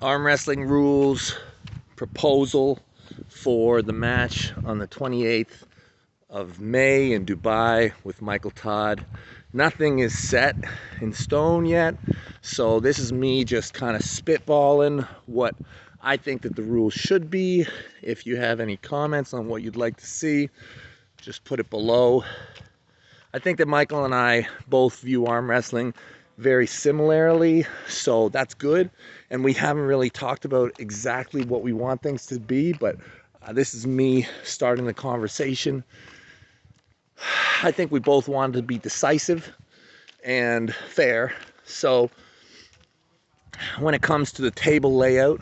arm wrestling rules proposal for the match on the 28th of May in Dubai with Michael Todd. Nothing is set in stone yet, so this is me just kind of spitballing what I think that the rules should be. If you have any comments on what you'd like to see, just put it below. I think that Michael and I both view arm wrestling very similarly, so that's good. And we haven't really talked about exactly what we want things to be, but this is me starting the conversation. I think we both wanted to be decisive and fair. So when it comes to the table layout,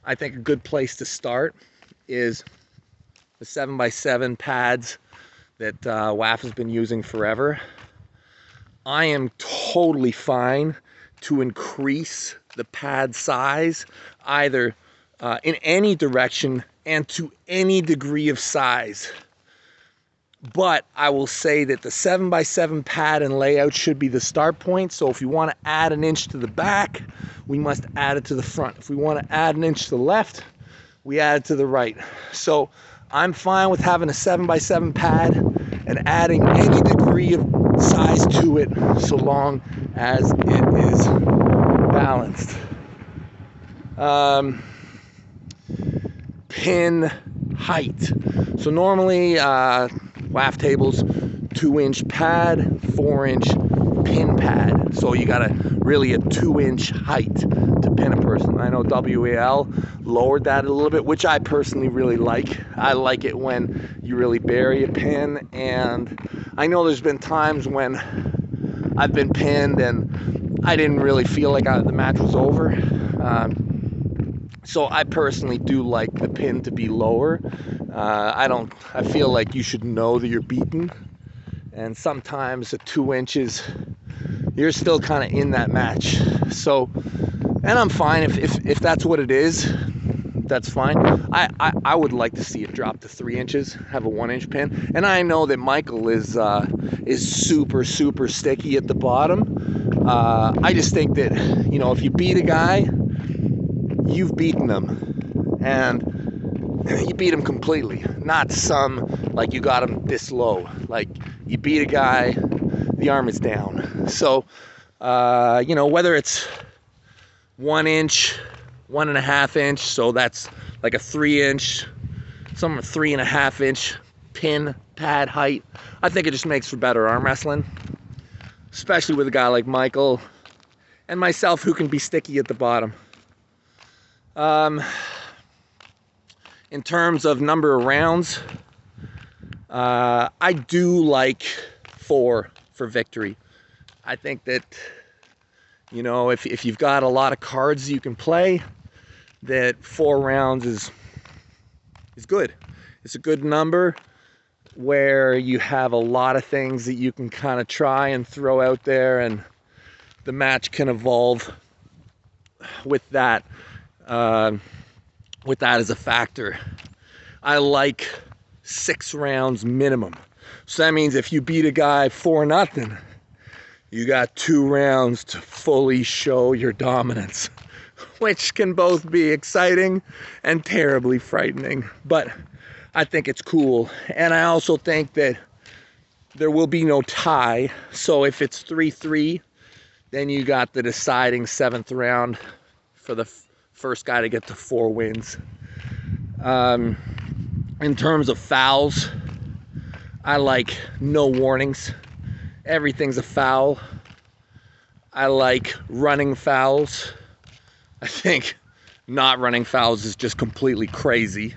I think a good place to start is the 7x7 pads that WAF has been using forever. I am totally fine to increase the pad size either in any direction and to any degree of size. But I will say that the 7x7 pad and layout should be the start point. So if you want to add an inch to the back, we must add it to the front. If we want to add an inch to the left, we add it to the right. So I'm fine with having a 7x7 pad and adding any degree of size to it, so long as it is balanced. Pin height. So normally WAF tables 2-inch pad, 4-inch pin pad. So you got really a 2-inch height to pin a person. I know WAL lowered that a little bit, which I personally really like. I like it when you really bury a pin, and I know there's been times when I've been pinned and I didn't really feel like the match was over. So I personally do like the pin to be lower. I feel like you should know that you're beaten, and sometimes at 2 inches you're still kind of in that match. So, and I'm fine if that's what it is. That's fine. I would like to see it drop to 3 inches, have a 1-inch pin. And I know that Michael is super sticky at the bottom. I just think that, you know, if you beat a guy, you've beaten them, and you beat him completely, not some like you got him this low. Like, you beat a guy, the arm is down. So you know, whether it's 1 inch, 1.5 inch, so that's like a 3-inch, some 3.5-inch pin pad height, I think it just makes for better arm wrestling, especially with a guy like Michael and myself, who can be sticky at the bottom. In terms of number of rounds, I do like 4 for victory. I think that, you know, if you've got a lot of cards you can play, that 4 rounds is good. It's a good number where you have a lot of things that you can kind of try and throw out there, and the match can evolve with that. With that as a factor. I like 6 rounds minimum. So that means if you beat a guy 4-0, you got 2 rounds to fully show your dominance, which can both be exciting and terribly frightening. But I think it's cool. And I also think that there will be no tie. So if it's 3-3, then you got the deciding 7th round for the first guy to get to 4 wins. In terms of fouls, I like no warnings. Everything's a foul. I like running fouls. I think not running fouls is just completely crazy.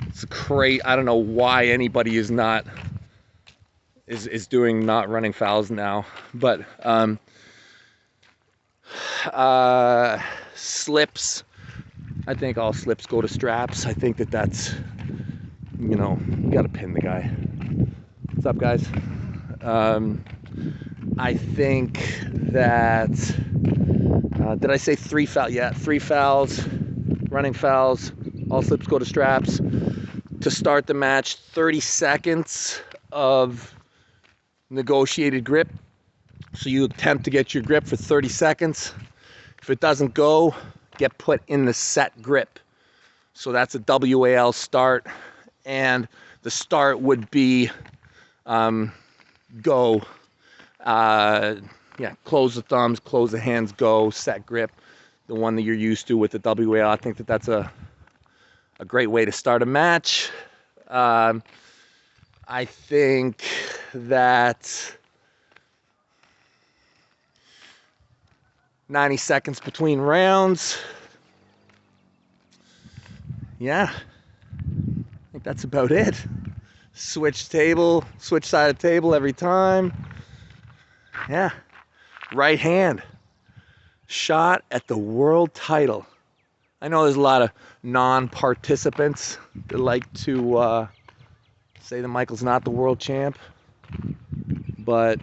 It's I don't know why anybody is doing not running fouls now. But slips, I think all slips go to straps. I think that's, you know, you gotta pin the guy. What's up, guys? I think that, did I say 3 fouls? Yeah, 3 fouls, running fouls, all slips go to straps. To start the match, 30 seconds of negotiated grip. So you attempt to get your grip for 30 seconds. If it doesn't go, get put in the set grip. So that's a WAL start, and the start would be go. Yeah, close the thumbs, close the hands, go, set grip, the one that you're used to with the WAL. I think that that's a great way to start a match. I think that 90 seconds between rounds. Yeah, I think that's about it. Switch table, switch side of table every time. Yeah, right hand. Shot at the world title. I know there's a lot of non-participants that like to say that Michael's not the world champ, but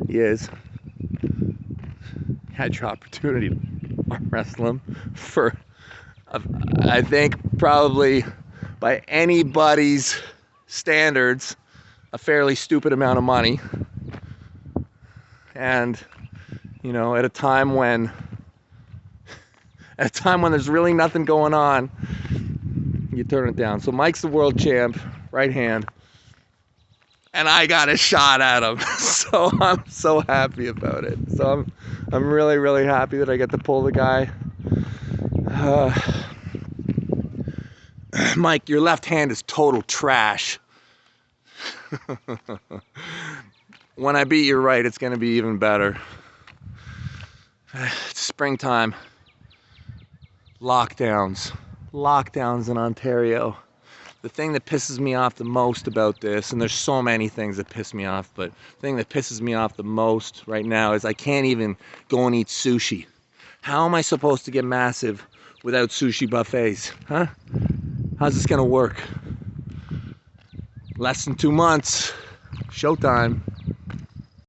he is. Had your opportunity to arm wrestle him for, I think, probably by anybody's standards, a fairly stupid amount of money. And, you know, at a time when there's really nothing going on, you turn it down. So Mike's the world champ, right hand, and I got a shot at him. So I'm so happy about it. So I'm really, really happy that I get to pull the guy. Mike, your left hand is total trash. When I beat your right, it's going to be even better. It's springtime. Lockdowns in Ontario. The thing that pisses me off the most about this, and there's so many things that piss me off, but the thing that pisses me off the most right now is I can't even go and eat sushi. How am I supposed to get massive without sushi buffets? Huh? How's this gonna work? Less than 2 months. Showtime.